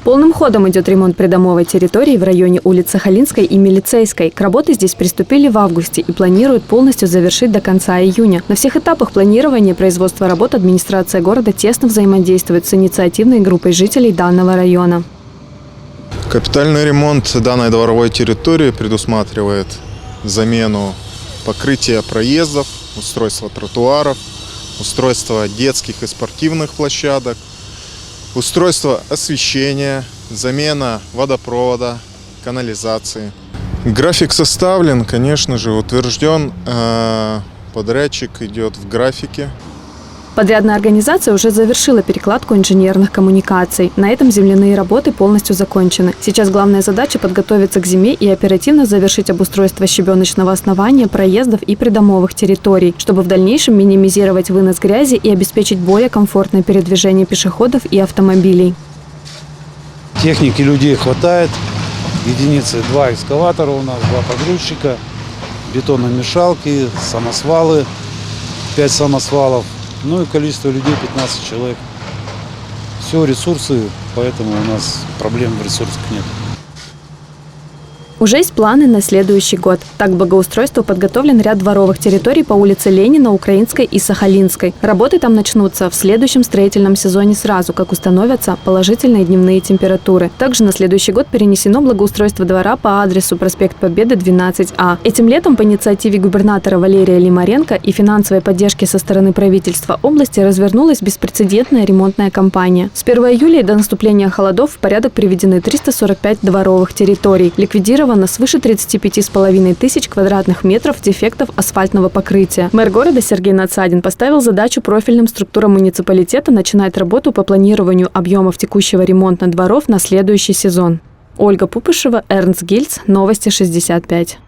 Полным ходом идет ремонт придомовой территории в районе улиц Сахалинской и Милицейской. К работе здесь приступили в августе и планируют полностью завершить до конца июня. На всех этапах планирования и производства работ администрация города тесно взаимодействует с инициативной группой жителей данного района. Капитальный ремонт данной дворовой территории предусматривает замену покрытия проездов, устройство тротуаров, устройство детских и спортивных площадок, устройство освещения, замена водопровода, канализации. График составлен, конечно же, утвержден. Подрядчик идет в графике. Подрядная организация уже завершила перекладку инженерных коммуникаций. На этом земляные работы полностью закончены. Сейчас главная задача – подготовиться к зиме и оперативно завершить обустройство щебеночного основания, проездов и придомовых территорий, чтобы в дальнейшем минимизировать вынос грязи и обеспечить более комфортное передвижение пешеходов и автомобилей. Техники, людей хватает. Единицы, 2 экскаватора у нас, 2 погрузчика, бетономешалки, самосвалы, 5 самосвалов. Ну и количество людей 15 человек. Все ресурсы, поэтому у нас проблем в ресурсах нет. Уже есть планы на следующий год. Так, к благоустройству подготовлен ряд дворовых территорий по улице Ленина, Украинской и Сахалинской. Работы там начнутся в следующем строительном сезоне сразу, как установятся положительные дневные температуры. Также на следующий год перенесено благоустройство двора по адресу проспект Победы, 12А. Этим летом по инициативе губернатора Валерия Лимаренко и финансовой поддержки со стороны правительства области развернулась беспрецедентная ремонтная кампания. С 1 июля и до наступления холодов в порядок приведены 345 дворовых территорий. Ликвидировано свыше 35,5 тысяч квадратных метров дефектов асфальтного покрытия. Мэр города Сергей Надсадин поставил задачу профильным структурам муниципалитета начинать работу по планированию объемов текущего ремонта дворов на следующий сезон. Ольга Пупышева, Эрнст Гильц, Новости 65.